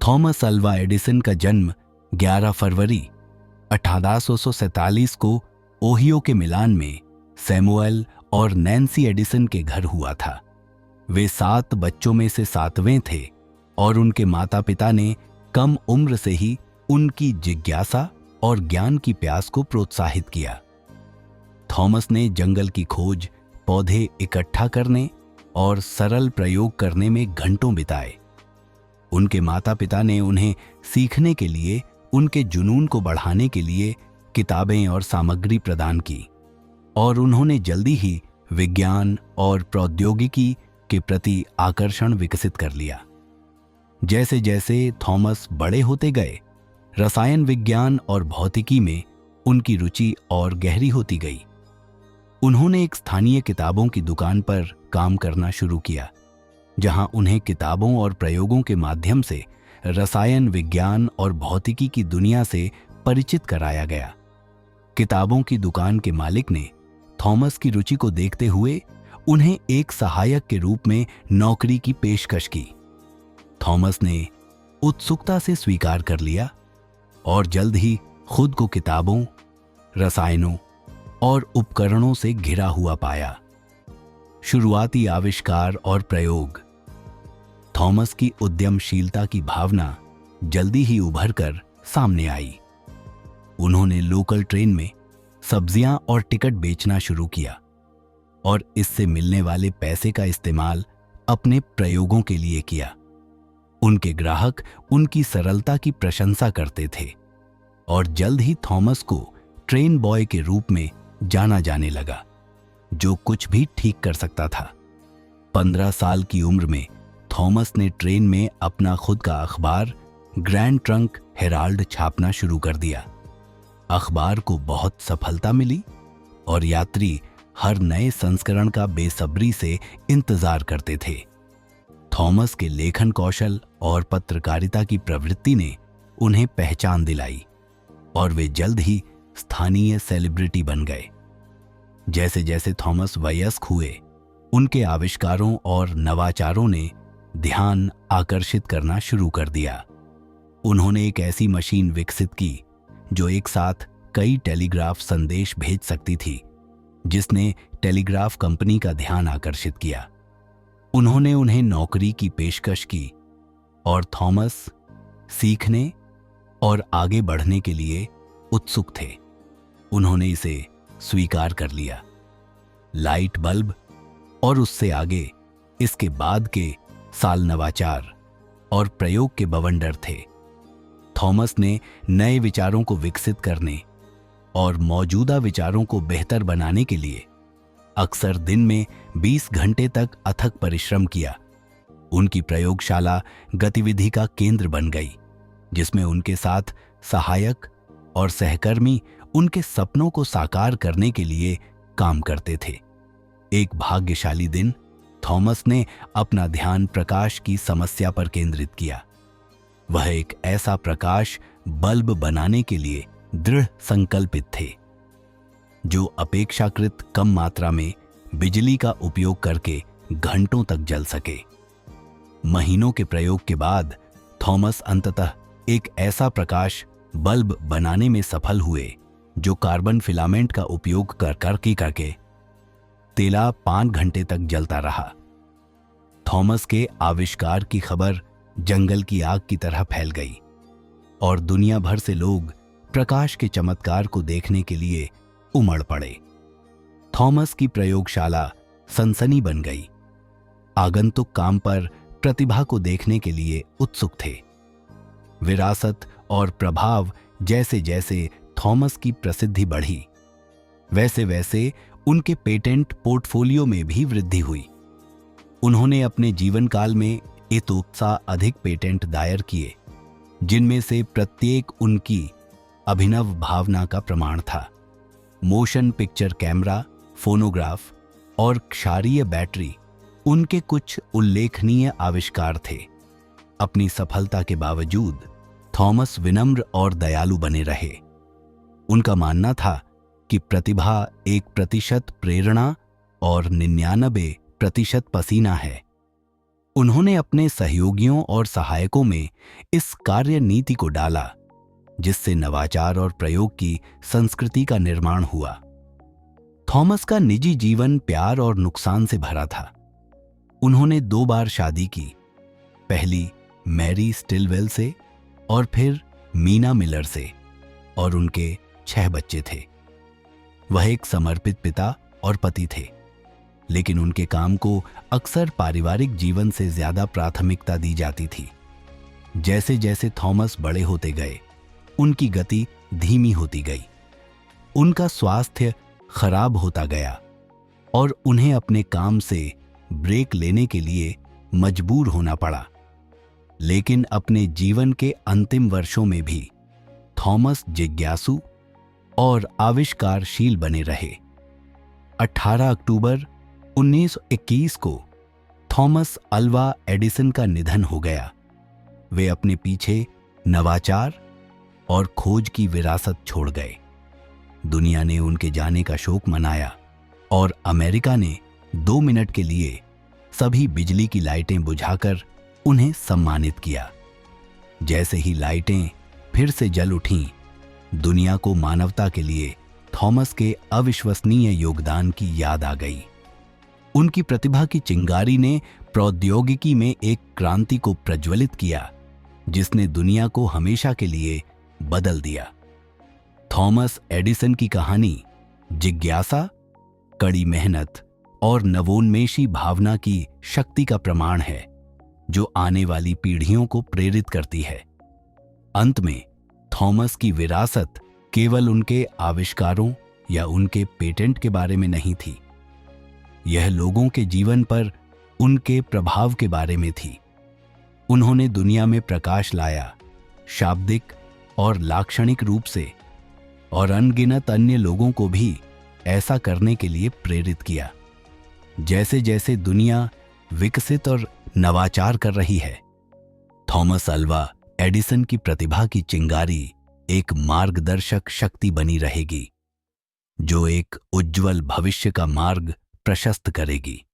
Thomas Alva Edison का जन्म 11 फरवरी 1847 को ओहियो के मिलान में सैमुअल और नैन्सी एडिसन के घर हुआ था। वे 7 बच्चों में से 7वें थे और उनके माता पिता ने कम उम्र से ही उनकी जिज्ञासा और ज्ञान की प्यास को प्रोत्साहित किया। थॉमस ने जंगल की खोज, पौधे इकट्ठा करने और सरल प्रयोग करने में घंटों बिताए। उनके माता पिता ने उन्हें सीखने के लिए, उनके जुनून को बढ़ाने के लिए किताबें और सामग्री प्रदान की और उन्होंने जल्दी ही विज्ञान और प्रौद्योगिकी के प्रति आकर्षण विकसित कर लिया। जैसे जैसे थॉमस बड़े होते गए, रसायन विज्ञान और भौतिकी में उनकी रुचि और गहरी होती गई। उन्होंने एक स्थानीय किताबों की दुकान पर काम करना शुरू किया, जहां उन्हें किताबों और प्रयोगों के माध्यम से रसायन विज्ञान और भौतिकी की दुनिया से परिचित कराया गया। किताबों की दुकान के मालिक ने थॉमस की रुचि को देखते हुए उन्हें एक सहायक के रूप में नौकरी की पेशकश की। थॉमस ने उत्सुकता से स्वीकार कर लिया और जल्द ही खुद को किताबों, रसायनों और उपकरणों से घिरा हुआ पाया। शुरुआती आविष्कार और प्रयोग। थॉमस की उद्यमशीलता की भावना जल्दी ही उभर कर सामने आई। उन्होंने लोकल ट्रेन में सब्जियां और टिकट बेचना शुरू किया और इससे मिलने वाले पैसे का इस्तेमाल अपने प्रयोगों के लिए किया। उनके ग्राहक उनकी सरलता की प्रशंसा करते थे और जल्द ही थॉमस को ट्रेन बॉय के रूप में जाना जाने लगा, जो कुछ भी ठीक कर सकता था। 15 साल की उम्र में थॉमस ने ट्रेन में अपना खुद का अखबार ग्रैंड ट्रंक हेराल्ड छापना शुरू कर दिया। अखबार को बहुत सफलता मिली और यात्री हर नए संस्करण का बेसब्री से इंतजार करते थे। थॉमस के लेखन कौशल और पत्रकारिता की प्रवृत्ति ने उन्हें पहचान दिलाई और वे जल्द ही स्थानीय सेलिब्रिटी बन गए। जैसे जैसे थॉमस वयस्क हुए, उनके आविष्कारों और नवाचारों ने ध्यान आकर्षित करना शुरू कर दिया। उन्होंने एक ऐसी मशीन विकसित की जो एक साथ कई टेलीग्राफ संदेश भेज सकती थी, जिसने टेलीग्राफ कंपनी का ध्यान आकर्षित किया। उन्होंने उन्हें नौकरी की पेशकश की और थॉमस सीखने और आगे बढ़ने के लिए उत्सुक थे। उन्होंने इसे स्वीकार कर लिया। लाइट बल्ब और उससे आगे इसके बाद के साल नवाचार और प्रयोग के बवंडर थे। थॉमस ने नए विचारों को विकसित करने और मौजूदा विचारों को बेहतर बनाने के लिए अक्सर दिन में 20 घंटे तक अथक परिश्रम किया। उनकी प्रयोगशाला गतिविधि का केंद्र बन गई, जिसमें उनके साथ सहायक और सहकर्मी उनके सपनों को साकार करने के लिए काम करते थे। एक भाग्यशाली दिन थॉमस ने अपना ध्यान प्रकाश की समस्या पर केंद्रित किया। वह एक ऐसा प्रकाश बल्ब बनाने के लिए दृढ़ संकल्पित थे जो अपेक्षाकृत कम मात्रा में बिजली का उपयोग करके घंटों तक जल सके। महीनों के प्रयोग के बाद थॉमस अंततः एक ऐसा प्रकाश बल्ब बनाने में सफल हुए जो कार्बन फिलामेंट का उपयोग करके तेला 5 घंटे तक जलता रहा। थॉमस के आविष्कार की खबर जंगल की आग की तरह फैल गई और दुनिया भर से लोग प्रकाश के चमत्कार को देखने के लिए उमड़ पड़े। थॉमस की प्रयोगशाला सनसनी बन गई। आगंतुक काम पर प्रतिभा को देखने के लिए उत्सुक थे। विरासत और प्रभाव जैसे जैसे थॉमस की प्रसिद्धि बढ़ी, वैसे वैसे उनके पेटेंट पोर्टफोलियो में भी वृद्धि हुई। उन्होंने अपने जीवन काल में इतोत्सा अधिक पेटेंट दायर किए, जिनमें से प्रत्येक उनकी अभिनव भावना का प्रमाण था। मोशन पिक्चर कैमरा, फोनोग्राफ और क्षारीय बैटरी उनके कुछ उल्लेखनीय आविष्कार थे। अपनी सफलता के बावजूद थॉमस विनम्र और दयालु बने रहे। उनका मानना था कि प्रतिभा 1% प्रेरणा और 99% पसीना है। उन्होंने अपने सहयोगियों और सहायकों में इस कार्य नीति को डाला जिससे नवाचार और प्रयोग की संस्कृति का निर्माण हुआ। थॉमस का निजी जीवन प्यार और नुकसान से भरा था। उन्होंने 2 बार शादी की, पहली मैरी स्टिलवेल से और फिर मीना मिलर से, और उनके 6 बच्चे थे। वह एक समर्पित पिता और पति थे, लेकिन उनके काम को अक्सर पारिवारिक जीवन से ज्यादा प्राथमिकता दी जाती थी। जैसे जैसे थॉमस बड़े होते गए, उनकी गति धीमी होती गई। उनका स्वास्थ्य खराब होता गया और उन्हें अपने काम से ब्रेक लेने के लिए मजबूर होना पड़ा। लेकिन अपने जीवन के अंतिम वर्षों में भी थॉमस जिज्ञासु और आविष्कारशील बने रहे। 18 अक्टूबर 1921 को थॉमस अल्वा एडिसन का निधन हो गया। वे अपने पीछे नवाचार और खोज की विरासत छोड़ गए। दुनिया ने उनके जाने का शोक मनाया और अमेरिका ने 2 मिनट के लिए सभी बिजली की लाइटें बुझाकर उन्हें सम्मानित किया। जैसे ही लाइटें फिर से जल उठीं, दुनिया को मानवता के लिए थॉमस के अविश्वसनीय योगदान की याद आ गई। उनकी प्रतिभा की चिंगारी ने प्रौद्योगिकी में एक क्रांति को प्रज्वलित किया जिसने दुनिया को हमेशा के लिए बदल दिया। थॉमस एडिसन की कहानी जिज्ञासा, कड़ी मेहनत और नवोन्मेषी भावना की शक्ति का प्रमाण है जो आने वाली पीढ़ियों को प्रेरित करती है। अंत में थॉमस की विरासत केवल उनके आविष्कारों या उनके पेटेंट के बारे में नहीं थी, यह लोगों के जीवन पर उनके प्रभाव के बारे में थी। उन्होंने दुनिया में प्रकाश लाया, शाब्दिक और लाक्षणिक रूप से, और अनगिनत अन्य लोगों को भी ऐसा करने के लिए प्रेरित किया। जैसे जैसे दुनिया विकसित और नवाचार कर रही है, थॉमस अल्वा एडिसन की प्रतिभा की चिंगारी एक मार्गदर्शक शक्ति बनी रहेगी जो एक उज्जवल भविष्य का मार्ग प्रशस्त करेगी।